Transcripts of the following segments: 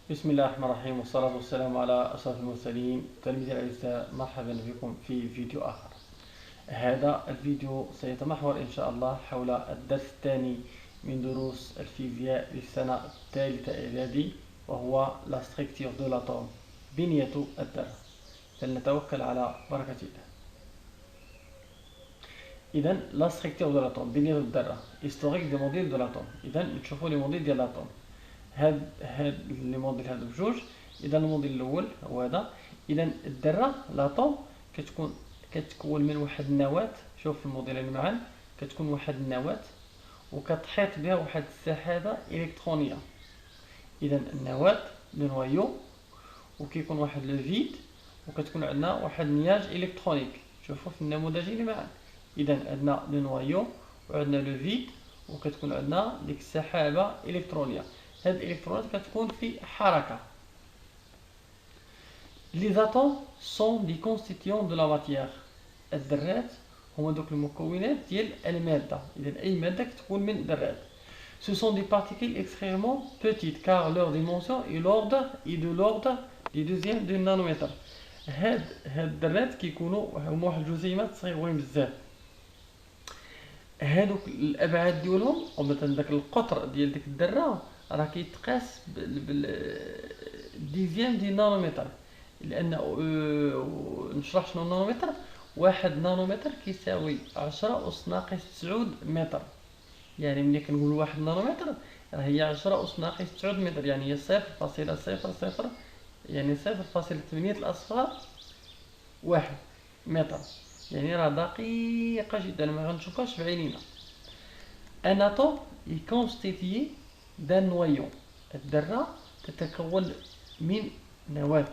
بسم الله الرحمن الرحيم والصلاة والسلام على أشرف المرسلين. تلاميذي الأعزاء، مرحبا بكم في فيديو آخر. هذا الفيديو سيتمحور إن شاء الله حول الدرس الثاني من دروس الفيزياء للسنة الثالثة إعدادي، وهو لا ستركتير دو لاتوم، بنية الذرة. فلنتوكل على بركة الله. إذا لا ستركتير دو لاتوم، بنية الذرة، هيستوريك دي موديل دو لاتوم. إذا نشوفوا لي موديل ديال لاتوم. هاد لي موديل هادو بجوج. اذا الموديل الاول هو هذا. اذا الذره لاطوم كتكون من واحد النواه. شوف في الموديلين معا، كتكون واحد النواه وكتحيط بها واحد السحابه الكترونيه. اذا النواه لو نوايو، وكيكون واحد لو فيد، وكتكون عندنا واحد نياج الكترونيك. شوفوا في النموذجين معا. اذا عندنا لو نوايو وعندنا لو فيد، وكتكون عندنا ديك السحابه الكترونيه. هاد الالكترونات كتكون في حركه. Les atomes sont des constituants de la matière. الذرات هما دوك المكونات ديال الماده. اذا اي ماده كتكون من ذرات. Ce sont des particules extrêmement petites car leur dimension est de l'ordre du deuxième du nanomètre. هاد الذرات كيكونوا هما واحد الجزيئات صغيورين بزاف. هادوك الابعاد ديالهم، او مثلا داك القطر ديال ديك الذره راه كيتقاس بالديزيام ديال نانومتر. لان نشرح شنو نانومتر. واحد نانومتر كيساوي 10 أس ناقص 9 متر. يعني ملي كنقول واحد نانومتر راه هي 10 أس ناقص 9 متر، يعني هي 0.00، يعني 0.8 الأصفار واحد متر. يعني راه دقيقة جدا، ما غنشوفهاش بعينينا. ان اتوم est constitué d'un noyau. الذرة تتكون من نواة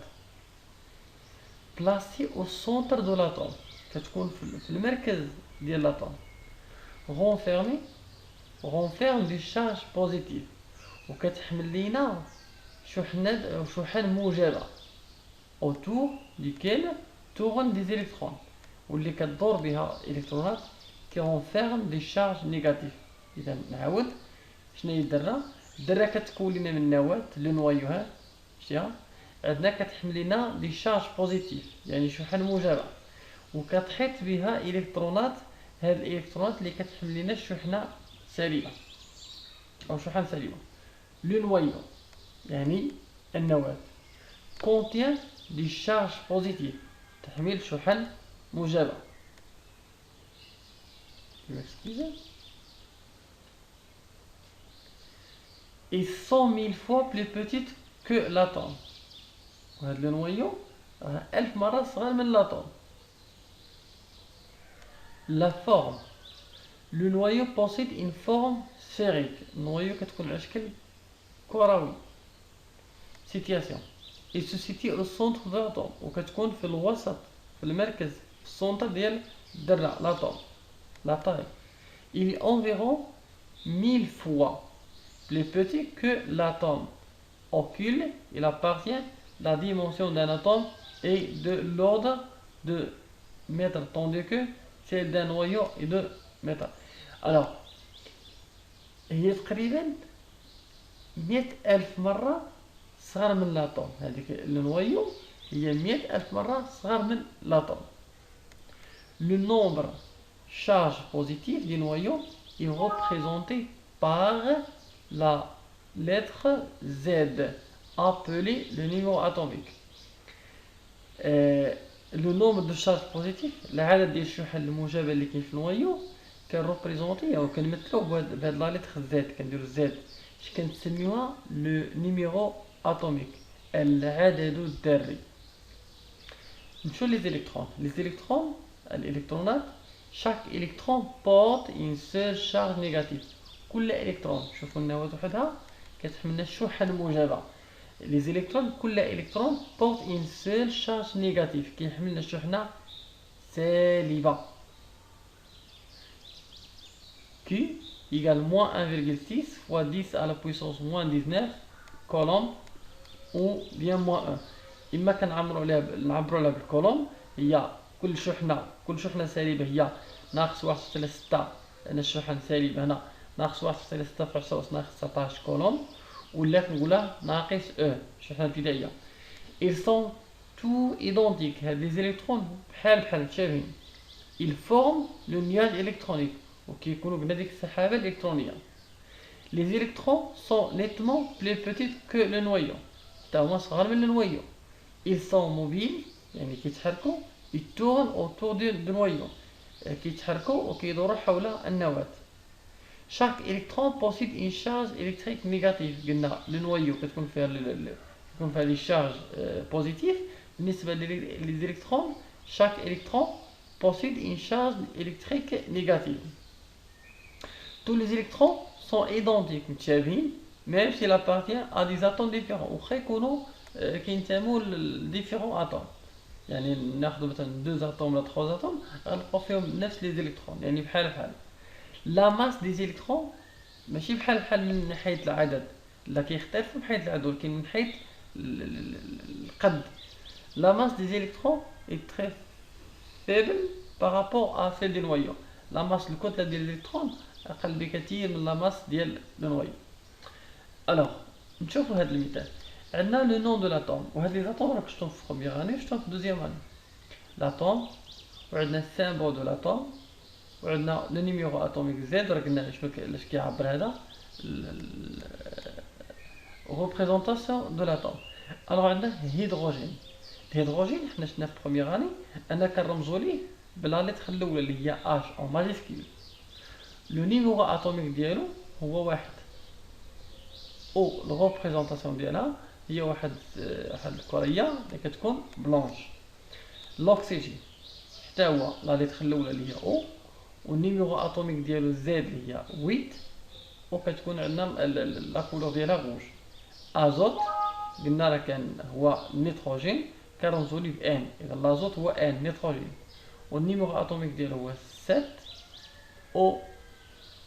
placé au centre de l'atome، كتكون في المركز ديال l'atome، renferme des charges positives، وكتحمل لينا شحن موجبة autour duquel tournent des électrons، واللي كتدور بها الكترونات qui renferment des charges négatives. اذا نعاود شنو هي الذرة. الذرة كتكون لنا من نواة لو نوايو. ها شتيها عندنا كتحمل لنا دي شارج بوزيتيف، يعني شحن موجبة، وكتحيط بها الكترونات. هاد الالكترونات اللي كتحمل لنا الشحنة سالبة او شحن سالبة. لو نوايو يعني النواة contient دي شارج بوزيتيف، تحمل شحن موجبة. et 100 000 fois plus petite que l'atome. وهذا لو نوايو راه 1000 مرة صغير من l'atome. La forme. Le noyau possède une forme sphérique. النوايو كتكون على شكل كروي. Situation. Il se situe au centre de l'atome، وكتكون في الوسط، في المركز، في السونتر ديال الذرة l'atome. La taille. Il est environ 1000 fois plus petit que l'atome. Ocule, il appartient. La dimension d'un atome est de l'ordre de mètres, tandis que celle d'un noyau est de mètres. Alors, هي تقريبا 100,000 مرة صغر من l'atome. هذيك النوايو هي 100,000 مرة صغر من l'atome. Le nombre charge positive du noyau est représenté par la lettre Z, appelé le numéro atomique. Le nombre de charges positives، العدد ديال الشحن الموجبة اللي كاين في النوايو، كنريبريزونطيه او كنمثلوه بهاد لا لتر زد. كنديرو زد اش كنسميوها لو نيميرو اتوميك، العدد الذري. نمشيو لي زيليكترون. لي زيليكترون الالكترونات، chaque électron porte une seule charge négative. كل الكترون، شوفوا النواة وحدها كتحملنا الشحن موجبة. لي زيليكترون، كل الكترون porte une seule charge négative، كيحملنا الشحنة سالبة. Q égale moins 1,6 fois 10 à la puissance moins 19 coulombs ou bien moins 1. إما كنعبروا عليها بالكولوم. هي كل شحنة سالبة هي ناقص 1/6، لأن الشحن سالب هنا ناقص 1/6 في 10 أس ناقص 19 كولوم. ولا كنقولها ناقص او الشحنة الابتدائية. ils sont tous identiques. هاد les électrons بحال متشابهين. ils forment le nuage électronique وكيكونوا بهذيك ديك السحابة الإلكترونية. les électrons sont nettement plus petits que le noyau. تا هما صغار من النويو. ils sont mobiles يعني كيتحركوا. ils tournent autour du noyau كيتحركوا وكيدوروا حول النواة. chaque électron possède une charge électrique négative. قلنا le noyau كتكون فيها les charges positives. بالنسبة les électrons, chaque électron possède une charge électrique négative. tous les électrons sont identiques متشابهين même s'il appartient à des atomes différents وخا يكونوا كينتموا ل différents atomes. يعني ناخذ مثلا 2 atomes ولا 3 atomes غنلقاو فيهم نفس les électrons يعني بحال. la masse des électrons ماشي بحال من ناحية العدد لا كيختلفوا من حيث العدد ولكن من حيث القد. la masse des électrons est très faible par rapport à celle du noyau. la masse الكتلة ديال الإلكترون أقل بكثير من la masse ديال النويو. alors نشوفوا هذا المثال. عندنا لو نون دو لاتوم وهاد لي زاتوم راك شفتهم في بروميير اني شفتهم في دوزيام اني. لاتوم وعندنا السيمبول دو لاتوم وعندنا لو نيميرو اتوميك زد. راه قلنا شنو علاش كيعبر هذا ريبريزونطاسيون دو لاتوم. الوغ عندنا هيدروجين. الهيدروجين حنا شفنا في بروميير اني انا كنرمزوا ليه بلا لتر الاولى اللي هي اش او ماجيسكيل. لو نيميرو اتوميك ديالو هو واحد او الريبريزونطاسيون ديالها هي واحد الكريه اللي كتكون بلونش. الاكسجين حتى هو لا لتر الاولى اللي هي او والنيميرو اتوميك ديالو زد اللي هي 8 وكتكون عندنا لا كولور ديالها روج. ازوت قلنا راه كان هو النيتروجين كنرمزوا ليه بان. اذا الازوت هو ان نيتروجين والنيميرو اتوميك ديالو هو 7 او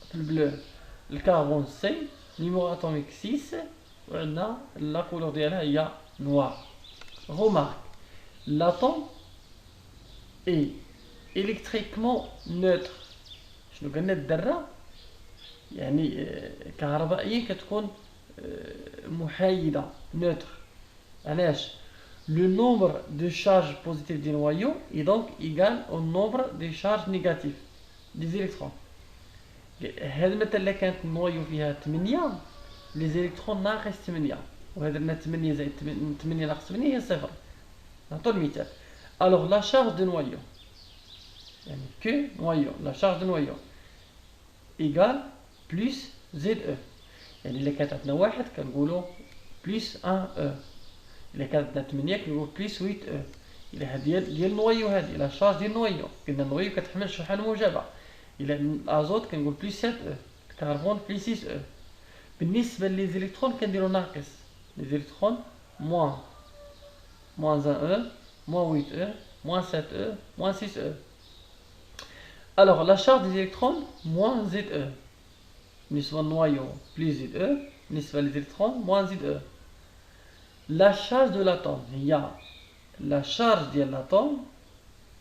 في البلو. الكربون سي نيميرو اتوميك 6 وعندنا لا كولور ديالها هي نوار. remarque l'atome est électriquement neutre. شنو قلنا الذره يعني كهربائيا كتكون محايده neutre. علاش le nombre de charges positives du noyau est donc égal au nombre de charges négatives des électrons. هذا مثلا اللي كانت النويو فيها 8 لي زيليكترون ناقص 8 وهذا درنا 8 زائد 8 ناقص 8 هي 0. نعطوا المثال. الوغ لا شارج دو نويو يعني كو نويو لا شارج دو نويو ايغال بلس زد او. يعني الا كانت عندنا واحد كنقولوا بلس 1 او. الا كانت عندنا 8 كنقولوا بلس 8 او. الا هاد ديال النويو هادي لا شارج ديال النويو قلنا النويو كتحمل شحنه موجبه. الى الازوت كنقول بلس 7 او. الكربون بلس 6 او. بالنسبه لي زيليكترون كنديروا ناقص. لي زيليكترون موان 1 او moins 8 E, moins 7 E, moins 6 E. Alors, la charge des électrons, moins ZE. Niswa noyau, plus ZE. Niswa les électrons, moins ZE. La charge de l'atome, il y a la charge de l'atome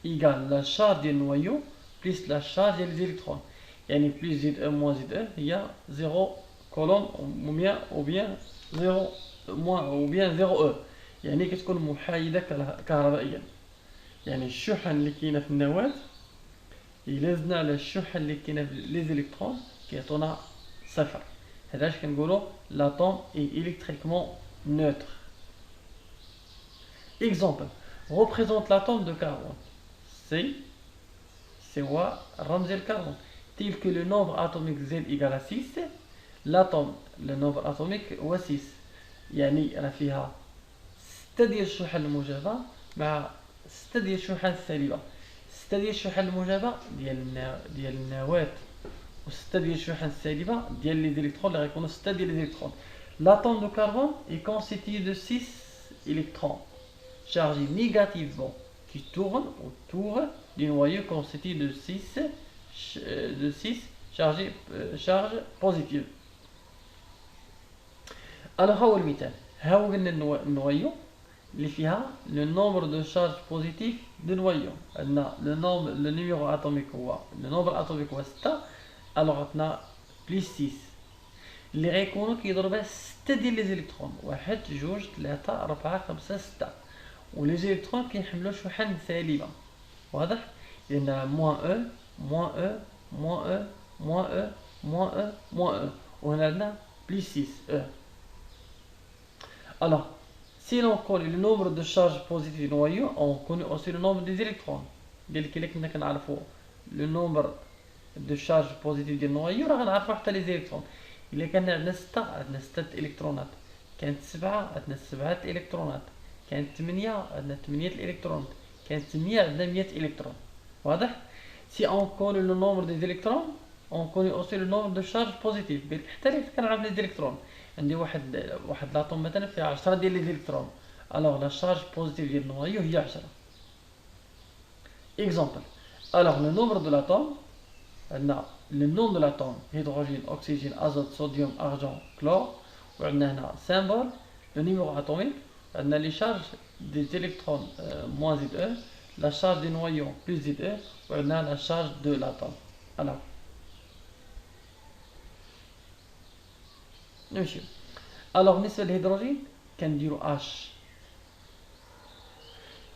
égale la charge du noyau plus la charge des électrons. Yani plus ZE, moins ZE, il y a 0 colonne ou bien 0 moins ou bien 0 E. يعني كتكون محايدة كهربائيا. يعني الشحن اللي كاينه في النواة إلا زدنا على الشحن اللي كاينه في لي زيليكترون كيعطونا صفر. هذا اش كنقولوا l'atome est électriquement neutre. Exemple représente l'atome de carbone C هو رمز الكربون tel que le nombre atomique Z égale à 6. l'atome le nombre atomique هو 6 يعني راه فيها 6 ديال الشحن الموجبه مع 6 ديال الشحن السالبه. 6 ديال الشحن الموجبه ديال النواه و6 ديال الشحن السالبه ديال لي زيليكترون اللي غيكونوا 6 ديال لي زيليكترون. l'atome de carbone est constitué de 6 électrons chargés négativement qui tournent autour du noyau constitué de 6 charges positives. alors هو المثال. ها هو قلنا النويو اللي فيها لو نومبر دو شارج بوزيتيف دو نويو. عندنا لو نيميرو اتوميك هو لو نومبر اتوميك هو 6 الوغ عطنا بلس 6. اللي غيكونوا كيضربها 6 ديال لي زيليكترون، 1 2 3 4 5 6. ولي زيليكترون كيحملوا شحن سالبه، واضح؟ لان موان او موان او موان او موان او موان او موان او، وهنا عندنا بلس 6 او. Alors, si l'on connaît le nombre de charges positives du noyau, on connaît aussi le nombre des électrons. ديال كي كنا كنعرفوا لو نومبر دو شارج بوزيتيف ديال النويو راه غنعرفوا حتى لي زيليكترون. الا كان عندنا 6 عندنا 6 الكترونات، كانت 7 عندنا 7 الكترونات، كانت 8 عندنا 8 الكترونات، كانت 100 عندنا 100 الكترون، واضح؟ سي اون كوني لو نومبر دي زيليكترون اون كوني اوسي لو نومبر دو شارج بوزيتيف. بالك حتى اللي كنعرف لي زيليكترون، عندي واحد لاطوم مثلا فيها 10 ديال لي زيليكترون، الوغ لا شارج بوزيتيف ديال النويو هي 10. Exemple. Alors, le nombre de l'atome, le nom de l'atome, hydrogène, oxygène, azote, sodium, argent, chlore, on a un symbole, le numéro atomique, on a les charges des électrons moins ZE, la charge des noyaux plus ZE, on a la charge de l'atome. Alors, monsieur. Alors, بالنسبة للهيدروجين كنديرو H.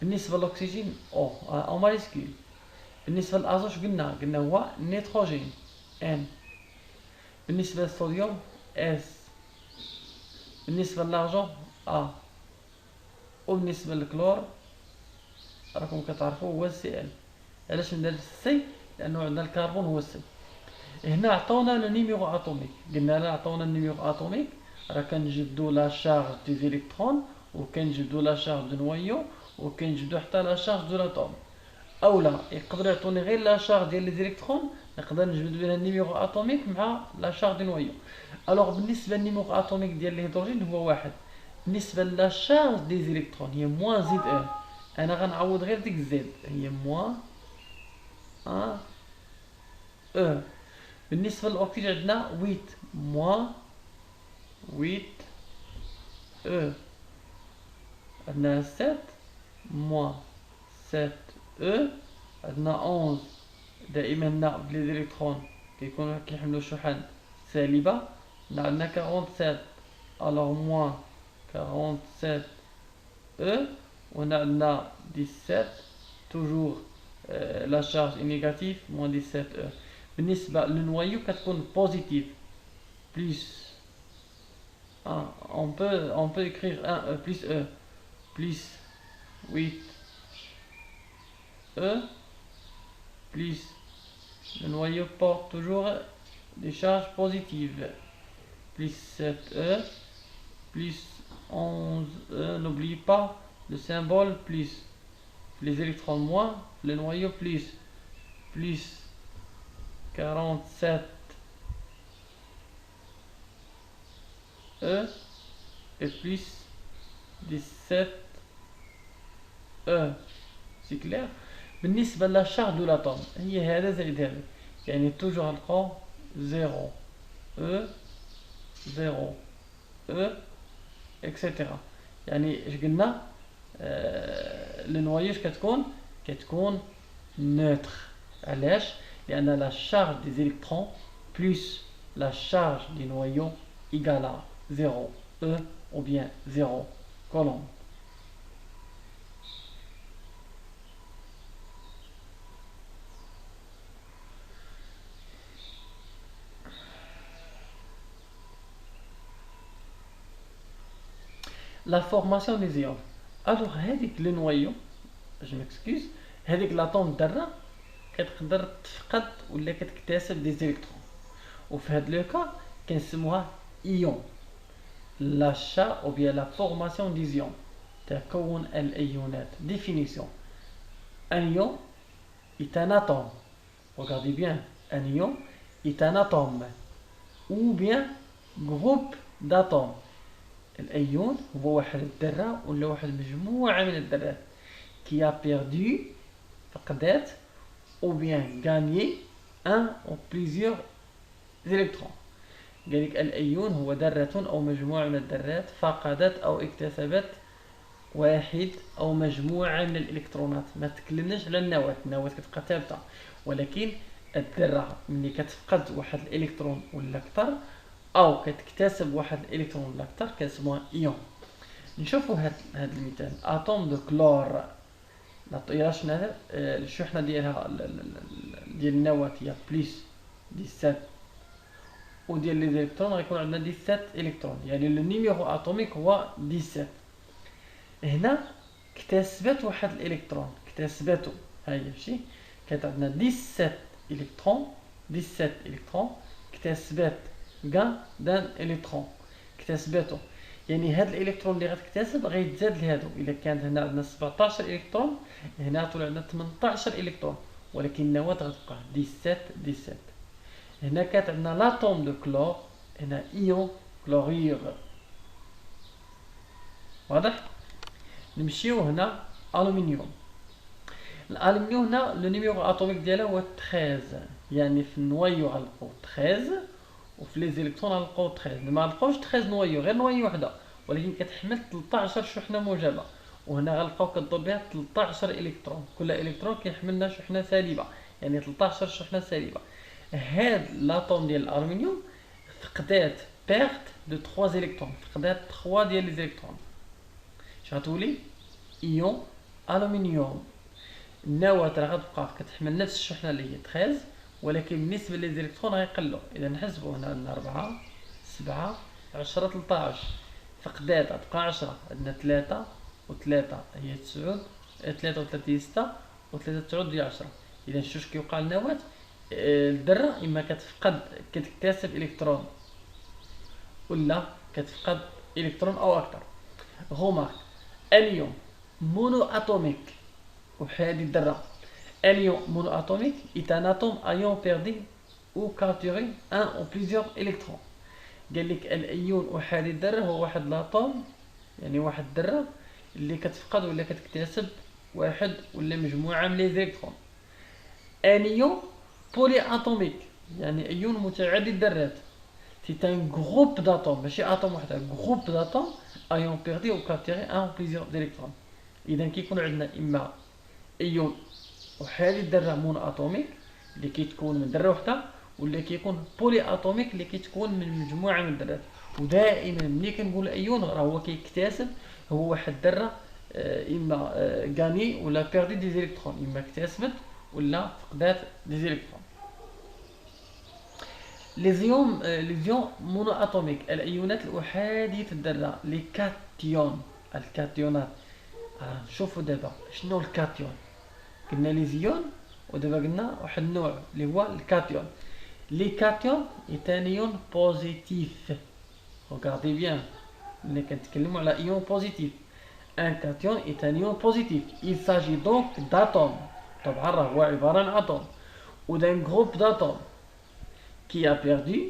بالنسبة للأكسجين أو أو مايسكول. بالنسبة للأزوت قلنا هو نيتروجين N. بالنسبة للصوديوم S. بالنسبة للأرجون A. وبالنسبة للكلور راكم كتعرفوا هو Cl. علاش ندير السي؟ لأنه عندنا الكربون هو السي. هنا عطاونا لو نيميرو اتوميك، قلنا لا عطاونا النيميرو اتوميك، راه كنجبدو لا شارج دي زيليكترون وكنجبدو لا شارج دو نويو وكنجبدو حتى لا شارج دو لاتوم. اولا يقدروا يعطوني غير لا شارج ديال لي زيليكترون، نقدر نجبد بها النيميرو اتوميك مع لا شارج دو نويو. الوغ بالنسبه للنيميرو اتوميك ديال الهيدروجين هو واحد، بالنسبه لا شارج دي زيليكترون هي موان زد او، انا غنعوض غير ديك زد هي موان ان او. بالنسبة للأكسجين عندنا 8 موان 8 او، عندنا 7 موان 7 او، عندنا 11 دائما هنا بلي زيليكترون كيكونوا كيحملوا شحن سالبة، عندنا 47 الوغ موان 47 او، وهنا عندنا 17 توجور لا شارج نيجاتيف موان 17 او. بالنسبة للنويو كتكون بوزيتيف بلس on peut écrire 1 plus E plus 8 E plus le noyau porte toujours des charges positives plus 7 E plus 11 E, n'oublie pas le symbole plus, les électrons moins, le noyau plus 47 E et plus 17 E. C'est clair؟ بالنسبة للشارج دو لاتوم هي هذا زائد هذا، يعني توجور نلقاو 0 E 0 E اكسيتيرا. يعني اش قلنا النوايا اش كتكون نوتر. علاش؟ لأن la charge des électrons plus la charge du noyau égale à 0 E ou bien 0 coulomb. La formation des ions. Alors, هذيك le noyau, je m'excuse, هذيك l'atome دره كتقدر تفقد ولا كتكتسب دي زيليكترون، وفي هاد لو كا كنسموها ايون. لاشا او بيان لا فورماسيون دي زيون، تكون الايونات. ديفينيسيون: ان ion est un atome. Regardez bien, un ion est un atome ou bien groupe d'atomes. الايون هو واحد الذره ولا واحد المجموعه من الذرات qui a perdu فقدات ou bien gagner un ou plusieurs électrons. قالك الأيون هو ذرة أو مجموعة من الذرات فقدت أو اكتسبت واحد أو مجموعة من الإلكترونات. ما تكلمناش على النواة، النواة كتبقى ثابتة، ولكن الذرة ملي كتفقد واحد الإلكترون ولا أكثر او كتكتسب واحد الالكترون ولا اكثر كنسموها ايون. نشوفوا هاد المثال اتوم دو كلور. الى شفنا هذا الشحنه ديالها ديال النواه هي بلس 17 وديال لي زيلكترون غيكون عندنا 17 الكترون، يعني لو نيميرو اتوميك هو 17. هنا اكتسبت واحد الالكترون، اكتسبته ها هي شي كانت عندنا 17 الكترون، 17 الكترون اكتسبت كاع دان الكترون اكتسبته، يعني هاد الالكترون اللي غتكتسب غيتزاد لهادو. الا كانت هنا عندنا 17 الكترون هنا طول عندنا 18 الكترون، ولكن النواه غتبقى 17 17. هنا كانت عندنا لاتوم دو كلور، هنا ايون كلورير. واضح؟ نمشيو هنا الومنيوم. الالومنيوم هنا لو نيميرو اتوميك ديالها هو 13، يعني في النوايو غنلقاو 13 وفي لي زيلكترون غنلقاو 13. ما غنلقاوش 13 نوايو، غير نوايو وحده، ولكن كتحمل 13 شحنه موجبه. وهنا غنلقاو كتدور بها 13 الكترون، كل الكترون كيحمل لنا شحنه سالبه، يعني 13 شحنه سالبه. هاد لاتوم ديال الالومنيوم فقدات بيرت دو 3 الكترون، فقدات 3 ديال لي زيلكترون. اش غتولي؟ ايون الومنيوم. النواه راه غتبقى كتحمل نفس الشحنه اللي هي 13، ولكن بالنسبه لي زيلكترون غيقلوا. اذا نحسبوا هنا عندنا 4 7 10 13، فقدات غتبقى 10، عندنا 3 و3 هي 9، 3 و3 هي 6 و3 9 هي 10. اذا شوف كيوقع للنواه، الذره اما كتفقد كتكتسب الكترون ولا كتفقد الكترون او اكثر. غومارك اليوم مونو اتوميك وحدي الذره. اليوم مونو اتوميك est un atome ayant perdu ou capturé un ou plusieurs électrons. قال لك الايون احادي الذره هو واحد لاطوم، يعني واحد الذره اللي كتفقد ولا كتكتسب واحد ولا مجموعه من لي زيلكترون. انيون بولي اتوميك، يعني ايون متعدد الذرات. C'est un groupe d'atomes، ماشي اتوم واحد، groupe d'atomes ayant perdu ou capturé un ou plusieurs électrons. اذا كيكون عندنا اما ايون احادي الذره مون اتوميك اللي كيتكون من ذره واحده، ولا كيكون بولي اتوميك اللي كيتكون من مجموعه من الذرات. ودائما ملي كنقول ايون راه هو كيكتسب، هو واحد الذره اما غاني ولا بيردي دي زيلكترون، اما اكتسبت ولا فقدات دي زيلكترون. لي زيون مونو اتوميك، الايونات الاحاديه الذره، لي كاتيون، الكاتيونات. شوفوا دابا شنو الكاتيون. قلنا لي زيون ودابا قلنا واحد النوع اللي هو الكاتيون. لي كاتيون ايتانيون بوزيتيف. Regardez bien، ملي كنتكلموا على ايون بوزيتيف. ان كاتيون ايتانيون بوزيتيف. Il s'agit donc d'atomes، طبعا راه هو عباره عن اتوم، و d'un groupe d'atomes qui a perdu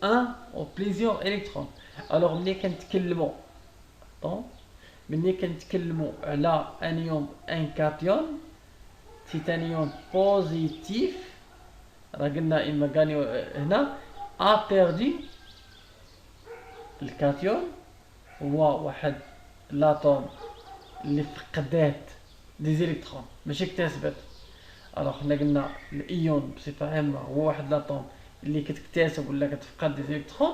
un ou plusieurs électrons. Alors ملي كنتكلموا ملي كنتكلموا على انيون ان كاتيون سي انيون بوزيتيف، راه قلنا اما غاني هنا ا بيردي. الكاتيون هو واحد لاطوم اللي فقدات دي زيلكترون ماشي اكتسبت. الوغ حنا قلنا الايون بصفه عامه هو واحد لاطوم اللي كتكتسب ولا كتفقد دي زيلكترون،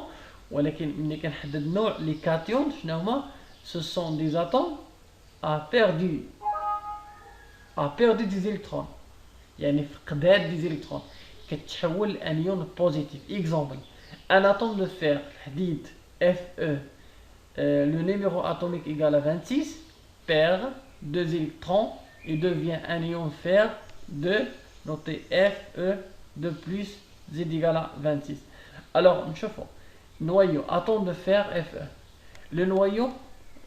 ولكن ملي كنحدد نوع لي كاتيون شنو هما؟ ce sont des atomes a perdu des électrons، يعني فقدات des électrons كتحول لانيون بوزيتيف. اكزامبل ان اتوم دو فير، الحديد Fe، le numéro atomique égale à 26 perd 2 électrons et devient un ion fer de noté Fe de plus z égale à 26. Alors نشوفوا noyau atome de fer Fe، le noyau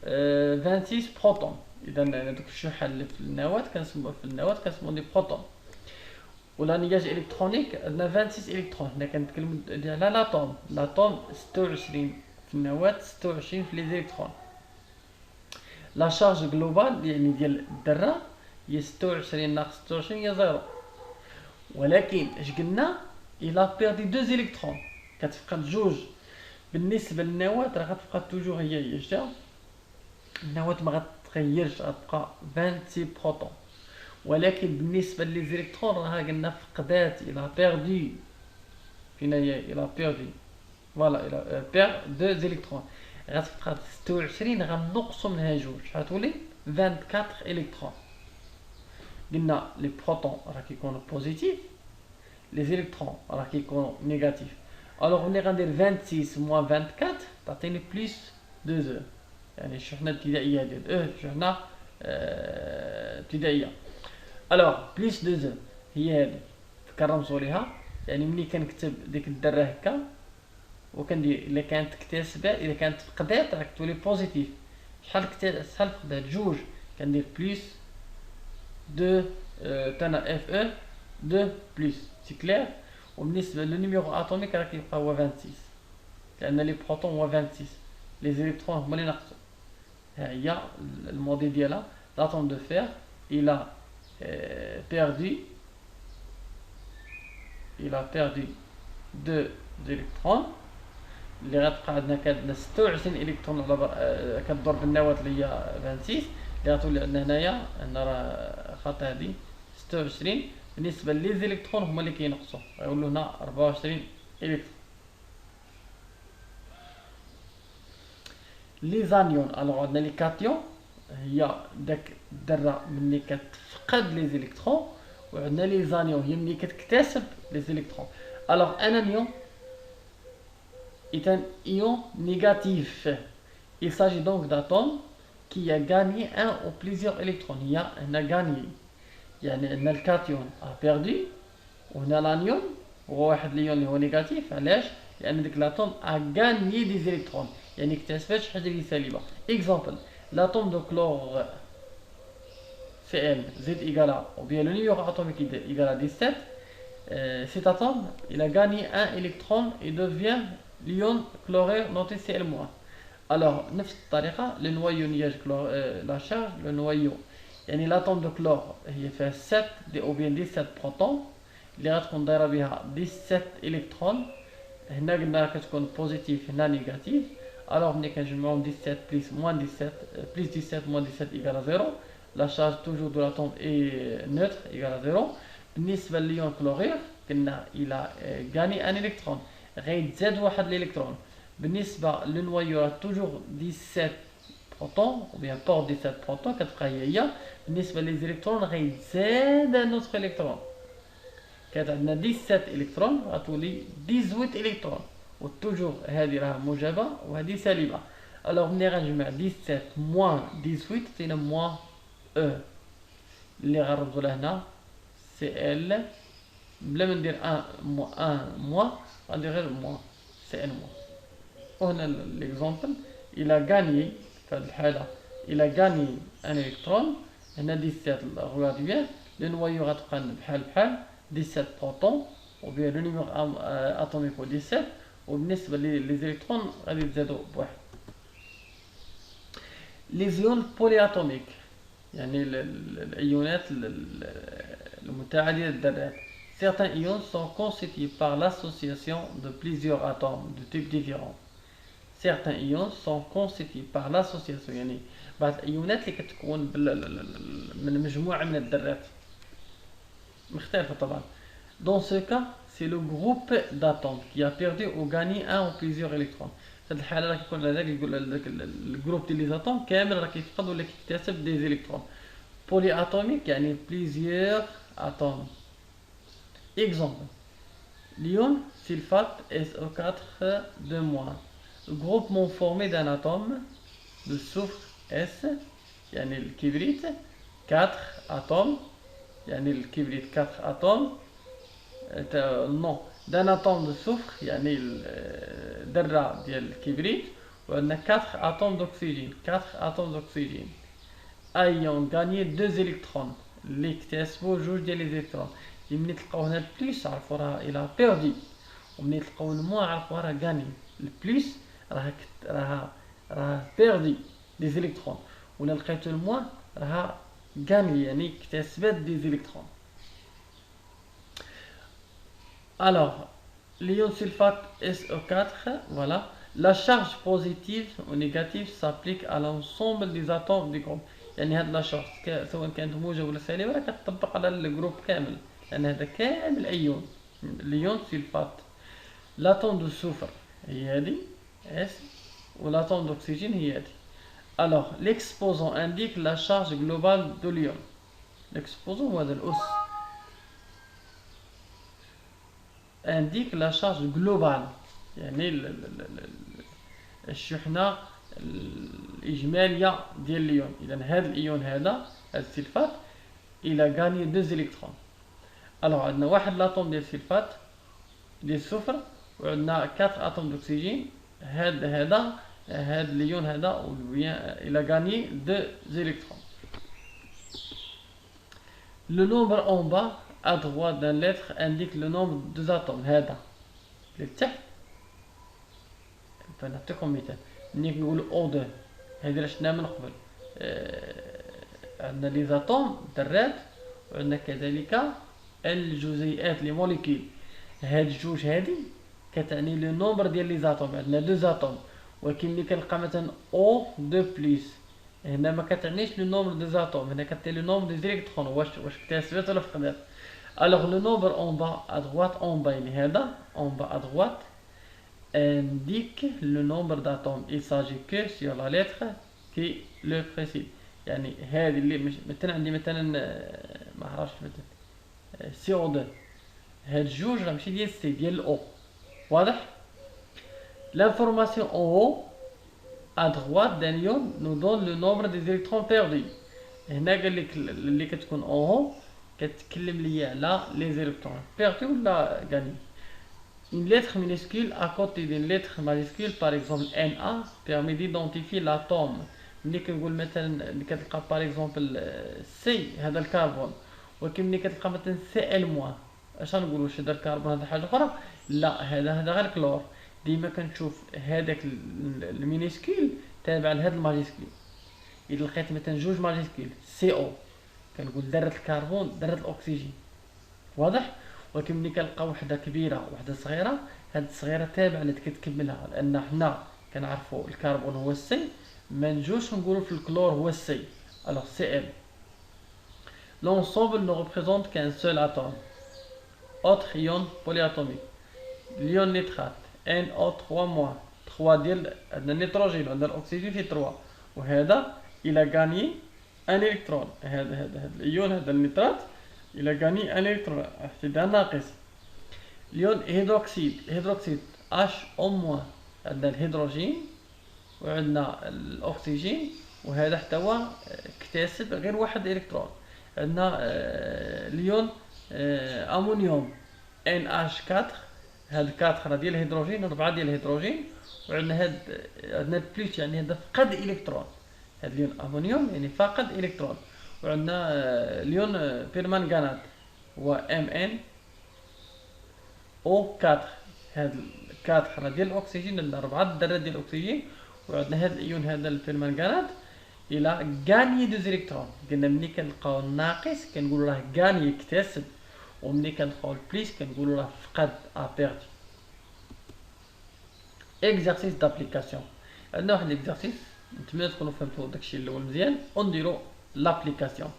26 بروتون. اذا هذوك الشحن اللي في النواه كنسموهم دي بروتون. ولا نياج الكترونيك عندنا 26 الكترون. حنا كنتكلموا على لاطوم 26 في النواه، 26 في لي زيلكترون. لا شارج جلوبال يعني ديال الذره هي 26 ناقص 26 هي 0، ولكن اش قلنا؟ الى بيردي 2 الكترون، كتفقد جوج. بالنسبه للنواه راه غتبقى توجور هي شتا، النواه ما غتغيرش، غتبقى 26 بروتون. ولكن بالنسبه لي زيلكترون راه قلنا فقدات الى بيردي فين هي الى بيردي فوالا الى بير دو زيليكترون غتبقى 26 غنقصو منها جوج شحال تولي 24 الكترون قلنا لي بروتون راه كيكونوا بوزيتيف لي زيليكترون راه كيكونوا نيجاتيف الوغ ملي غندير 26 موان 24 تعطيني بلس 2 يعني الشحنه الابتدائيه ديال شحنه ابتدائيه الوغ بلس 2 هي هذه كنرمزوا ليها يعني ملي كنكتب ديك الدره هكا وكندير الا كانت كتاسبه الا كانت فقدات راك تولي بوزيتيف شحال فقدات جوج كندير بلس 2 تانا اف او 2 بلس سي كلير وبالنسبه للنيميرو اتوميك راه كيبقى هو 26 لان لي بروتون هو 26 لي زيليكترون هما اللي ناقصين ها هي الموديل ديالها l'atome de fer il a perdu 2 électrons اللي غتبقى عندنا 26 الكترون على كدور بالنواه اللي هي 26 اللي غتولي عندنا هنايا عندنا راه خط هادي 26 بالنسبه لي زيليكترون هما اللي كينقصوا غيولوا هنا 24 الكترون لي زانيون الوغ عندنا لي كاتيون هي داك الذره ملي كتفقد لي زيليكترون وعندنا لي زانيون هي ملي كتكتسب لي زيليكترون الوغ ان انيون est un ion négatif. Il s'agit donc d'atomes qui a gagné un ou plusieurs électrons. Il y a gagné. يعني الكاتيون a perdu وهنا l'anion هو واحد ليون اللي هو نيجاتيف علاش؟ لأن ديك l'atome a gagné des électrons يعني اكتسبت شي حاجة اللي سالبة. Exemple, l'atome de chlore Cl Z égale à ou bien le numéro atomique égale à 17 cet atome il a gagné un électron et devient l'ion chlorure noté Cl-. Alors, نفس الطريقة le noyau نياج la charge le noyau يعني l'atome de chlore هي فيها 7 ou bien 17 بروتون اللي غتكون دايرة بها 17 إلكترون هنا قلنا كتكون بوزيتيف هنا نيجاتيف alors ملي كنجمعوهم 17 بلس موان 17 بلس 17 موان 17 إيكال 0 la charge toujours de l'atome est neutre égale à 0 بالنسبة لليون كلورير قلنا il a gagné un électron غيتزاد واحد الالكترون بالنسبه للنويو توجور 17 بروتون ou bien port 17 بروتون كتبقى هي بالنسبه للالكترون غيتزاد نوتر الكترون كانت عندنا 17 الكترون غتولي 18 الكترون وتوجور هذه راه موجبه وهذه سالبه الوغ ملي غنجمع 17 موان 18 تعطينا موان او اللي غنرمزو له هنا سي ال بلا ما ندير 1 موان غادي غير موان سي ان موان وهنا ليكزومبل الى غاني في هذه الحاله الى غاني ان الكترون هنا 17 غادي بيان لو نويو غتبقى بحال 17 بروتون و بيان لو نيميرو اتوميك هو 17 وبالنسبه لي زيليكترون غادي يتزادوا بواحد لي زيون بولي اتوميك يعني الايونات المتعادله الذرات. Certains ions sont constitués par l'association de plusieurs atomes de types différents. Certains ions sont constitués par l'association يعني بعض الأيونات اللي كتكون من مجموعة من الذرات مختلفة طبعا. Dans ce cas, c'est le groupe d'atomes qui a perdu ou gagné un ou plusieurs électrons. في هذه الحالة راه كيكون هذاك الجروب ديال لي زاتوم كامل راه كيفقد ولا كيكتسب دي زيليكترون. بولي اتوميك يعني plusieurs atomes. Exemple, l'ion sulfate SO4 2-. Le groupement formé d'un atome de soufre S, يعني الكبريت 4 atomes, يعني الكبريت 4 atomes, non, d'un atome de soufre, يعني الذرة ديال الكبريت, وعندنا 4 atomes d'oxygène, 4 atomes d'oxygène, ayant gagné 2 électrons, اللي اكتسبوا جوج ديال لي زيليكترون. ملي تلقاو هنا البليس عرفوا راه الى بيردي وملي تلقاو الموا عرفوا راه غاني البليس راه بيردي دي زيليكترون ولا لقيتو الموا راه غاني يعني اكتسبت دي زيليكترون. alors l'ion sulfate SO4 voilà la charge positive ou négative s'applique à l'ensemble des atomes du groupe يعني هاد لا شارج سواء كانت موجبه ولا سالبه راه كتطبق على الجروب كامل لأن هذا كامل أيون ليون سلفات l'atome de soufre هي هذه S ou l'atome d'oxygène هي هذه. Alors l'exposant indique la charge globale de l'ion. L'exposant هو هذا الأس indique la charge globale يعني الشحنة الإجمالية ديال الإيون. إذا هذا الإيون هذا السلفات il a gagné 2 électrons. alors عندنا واحد لاتوم ديال السلفات ديال السفر وعندنا 4 اتوم d'oxygène. هذا الإيون هذا il a gagné 2 électrons. le nombre en bas à droite d'un lettre indique le nombre des atomes. هذا اللي تحت فنعطيكم مثال ملي كنقولوا O2 هذه راه شفناها من قبل. عندنا لي زاتوم ذرات وعندنا كذلك الجزيئات لي موليكول. هاد الجوج هادي كتعني لو نومبر ديال لي زاتوم. عندنا دو زاتوم ولكن ملي كنلقى مثلا O2 بلس هنا ما كتعنيش لو نومبر دو زاتوم هنا كتعني لو نومبر دو زيليكترون. واش اكتسبت ولا فقدات. alors le nombre en bas à droite en bas يعني هذا en bas à droite indique le nombre d'atomes. Il s'agit que sur la lettre qui le précède. يعني هذه اللي مثلا عندي مثلا ما عرفتش مثلا CO2 هاد الجوج راه ماشي ديال سي ديال الاو. واضح. l'information en haut à droite d'un ion nous donne le nombre des électrons perdus. هنا قال لك اللي كتكون en haut كتكلم ليا على les électrons perdus ولا غاني. une lettre minuscule à côté d'une lettre majuscule par exemple Na permet d'identifier l'atome. ملي كنقول مثلا اللي كتلقى par exemple سي هذا الكربون ولكن ملي كتلقى مثلا سي ال موان اش غنقولوا واش هذا الكربون هذا حاجه اخرى. لا هذا غير كلور. ديما كنشوف هذاك المينيسكول تابع لهذا الماجيسكول. اذا لقيت مثلا جوج ماجيسكول سي او كنقول ذره الكربون ذره الاكسجين. واضح. ولكن ملي كنلقى وحده كبيره وحده صغيره هاد الصغيره تابعه اللي كتكملها لان حنا كنعرفوا الكربون هو السي ما نجوش نقولوا في الكلور هو السي. alors Cl. l'ensemble ne représente qu'un seul atome. autre ion polyatomique l'ion nitrate NO3- 3 ديال عندنا النيتروجين وعندنا الاكسجين في 3 وهذا il a gagné un électron. هذا الايون هذا النيترات il a gagné un électron احتمال ناقص. ليون هيدروكسيد H- عندنا الهيدروجين وعندنا الاكسجين وهذا حتى هو اكتسب غير واحد الكترون. عندنا ليون امونيوم NH4 هاد 4 ديال الهيدروجين 4 ديال الهيدروجين وعندنا عندنا البليس يعني هذا فقد الكترون. هاد ليون امونيوم يعني فاقد الكترون. وعندنا ليون بيرمانغانات هو MnO4 هاد 4 ديال الاكسجين عندنا 4 ذرات ديال الاكسجين وعندنا هاد الايون هذا البيرمانغانات الى غاني دوز الكترون. قلنا ملي كنلقاو الناقص كنقولوا راه غاني اكتسب وملي كنلقاو البليس كنقولوا راه فقد ابيرد. اكزرسيس دابليكاسيون. عندنا واحد الاكزرسيس نتمنى تكونوا فهمتوا داكشي الاول مزيان ونديروا لابليكاسيون.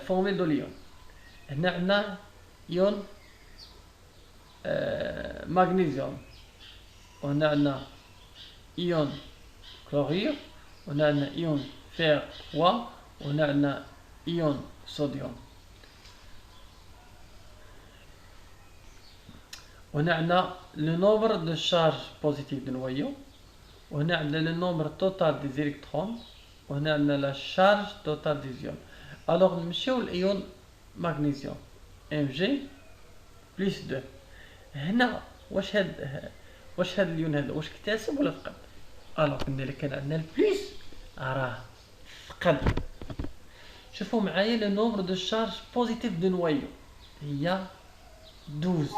فورميل دو ليون. هنا عندنا يون مغنيسيوم وهنا عندنا ايون كلورير وهنا عندنا ايون فير 3 وهنا عندنا ايون صوديوم وهنا عندنا لو نومبر دو شارج بوزيتيف دو نويو وهنا عندنا لو نومبر توتال دي زيليكترون وهنا عندنا لا شارج توتال دي زيون. الوغ نمشيو للايون مغنيسيوم Mg بلس 2. هنا واش هاد اليون هذا واش اكتسب ولا فقد؟ الوغ قلنا لك كان عندنا البليس راه فقد. شوفوا معايا لو نومبر دو شارج بوزيتيف دو نويو هي 12.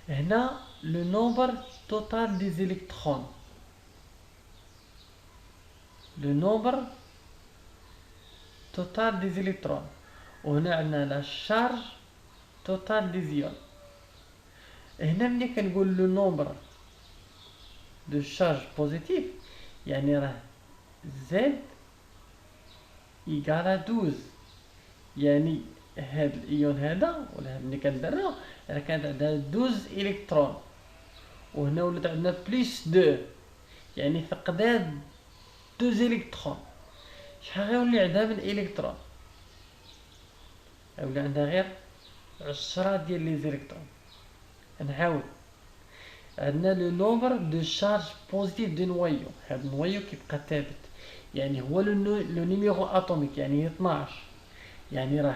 هنا لو نومبر توتال دي زيليكترون لو نومبر توتال دي زيليكترون وهنا عندنا لا شارج توتال دي زيون. هنا ملي كنقول لو نومبر دو شارج بوزيتيف يعني راه زد إيكالا 12 يعني هاد الايون هذا ولا ملي كندرها راه كانت عندها 12 الكترون، وهنا ولات عندنا بليس 2، يعني فقدات 2 الكترون. شحال غيولي عندها من الكترون؟ غيولي عندها غير 10 ديال لي زيليكترون. نعاود، عندنا لو نومبر دو شارج بوزيتيف دو نويو، هاد النويو كيبقى ثابت، يعني هو لو نيميرو اتوميك، يعني 12، يعني راه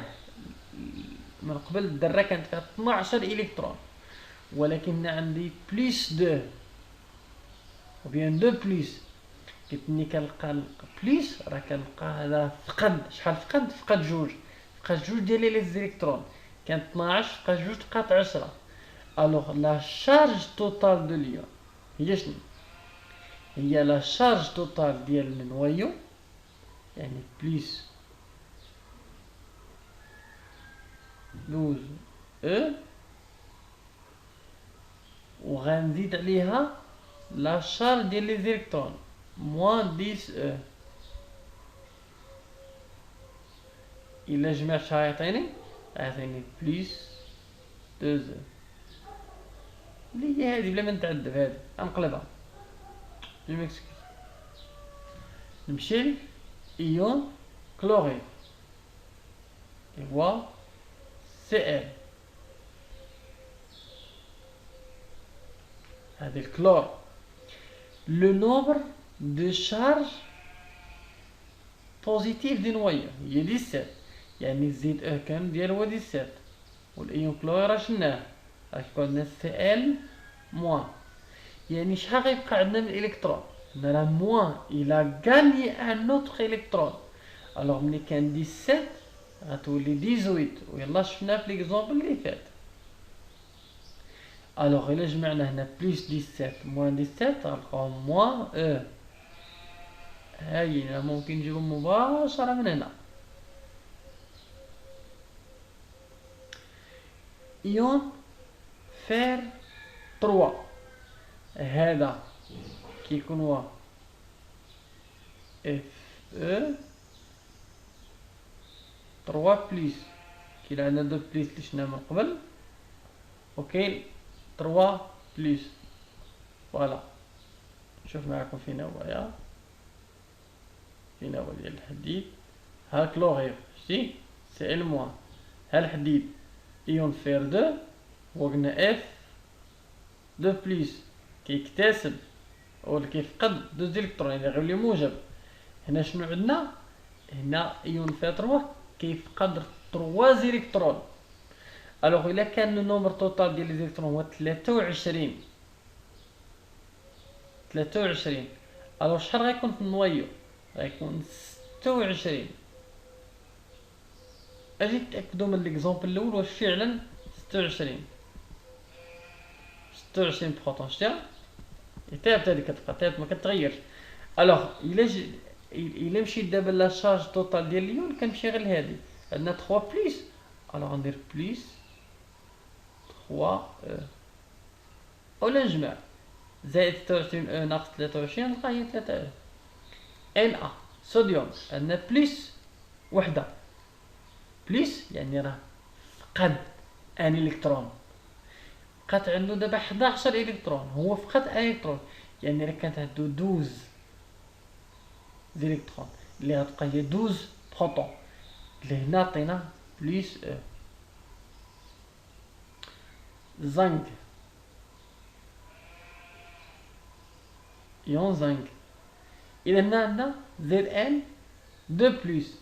من قبل الذره كانت فيها 12 الكترون، ولكن عندي بليس 2 و بيان 2 بليس. كيف ملي كنلقى بليس راه كنلقى هذا فقد شحال، فقد جوج، فقد جوج ديال لي زيليكترون، كانت 12 فقد جوج بقات 10. الوغ لا شارج توتال دو ليون هي شنو؟ هي لا شارج توتال ديال النويو، يعني بليس 12 او، وغنزيد عليها لا شارج ديال لي زيليكترون موان 10 او. الا جمعتها يعطيني بليس 2 او، اللي هي هادي بلا ما نتعذب. هادي غنقلبها جو ميكسكيز. نمشي ايون كلوريد هو سي ال، هذا الكلور. لو نومبر دو شارج بوزيتيف دي نويو هي 17، يعني زيد او كان ديال هو 17، والايون كلور راه شناه غيكون عندنا سي ال موان، يعني شحال غيبقى عندنا من الالكترون؟ عندنا راه موان الى غاني ان اوتر الكترون. الوغ ملي كان 17 غتولي 18، ويلا شفنا في ليكزومبل اللي فات. الوغ الا جمعنا هنا بليس 17 موان 17 غنلقاو موان او. هاي ممكن نجيبو مباشرة من هنا. ايون فير 3 هذا كيكون هو اف او 3 بليس، كاين عندنا دو بليس اللي شفنا من قبل، وكاين 3 بليس. فوالا نشوف معكم فين هو، يا فين هو ديال الحديد. ها كلورير شتي سي ال موان، ها الحديد ايون فير 2 وقلنا اف 2 بليس كيكتسب ولا كيفقد 2 الكترون، يعني غيولي موجب. هنا شنو عندنا؟ هنا ايون فير 3 كيفقد 3 زيليكترون. الوغ الا كان النومبر توتال ديال لي زيليكترون هو 23، الوغ شحال غيكون في النويو؟ غيكون 26. اجي نتاكدوا من ليكزومبل الاول واش فعلا 26 بروطون. شتيها ثابته هذيك، كتبقى ثابته ما كتغيرش. الوغ الا مشيت دابا لا شارج توتال ديال اليون كنمشي غير لهادي، عندنا 3 بليس، الوغ ندير بليس 3 او، اولا نجمع زائد 26 او ناقص 23 نلقى هي 3 او. ان ا صوديوم عندنا بليس وحده، بليس يعني راه فقد ان الكترون، بقات عنده دابا 11 الكترون، هو فقد ان الكترون، يعني راه كانت عنده 12 زيليكترون اللي غتبقى هي 12 بروتون، اللي هنا عطينا بليس او. زنك ايون زنك، اذا هنا عندنا زد ان 2 بليس،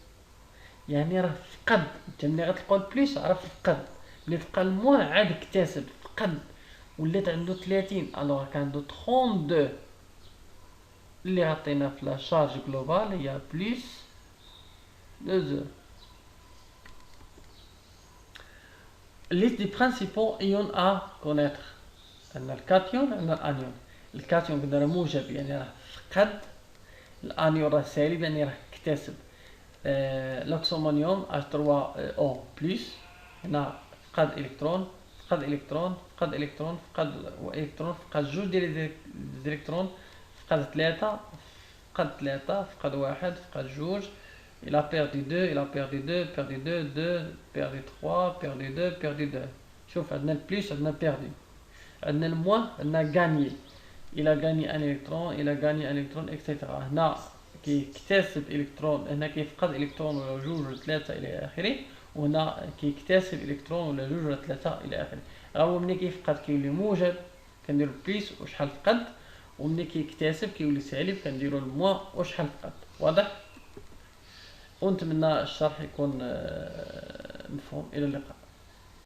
يعني راه فقد. انت ملي غتلقاو البليس راه فقد، ملي تلقى الموان عاد اكتسب فقد، ولات عنده 30، الوغ كان عنده 32 اللي عطينا في لا شارج جلوبال هي بليس 2. liste des principaux ions à connaître. عندنا الكاتيون عندنا الانيون. الكاتيون قلنا راه موجب يعني راه فقد، الانيون راه سالب يعني راه اكتسب. لوكسومونيوم H3 O بلس، هنا فقد الكترون فقد الكترون فقد الكترون فقد الكترون، فقد جوج ديال الالكترون، فقد 3 فقد 3 فقد 1 فقد 2 il a perdu 2, il a perdu 2, perdu 2, 2, perdu 3, perdu 2, perdu 2. شوف عندنا البليس عندنا perdu. عندنا الموان عندنا gagné. Il a gagné un électron, il a gagné un électron, etc. هنا كيكتسب إلكترون، هنا كيفقد إلكترون ولا جوج ولا ثلاثة إلى آخره، وهنا كيكتسب إلكترون ولا جوج ولا ثلاثة إلى آخره. هو ملي كيفقد كيولي موجب كنديرو بليس وشحال فقد، وملي كيكتسب كيولي سالب كنديرو الموان وشحال فقد. واضح؟ ونتمنى الشرح يكون مفهوم. إلى اللقاء.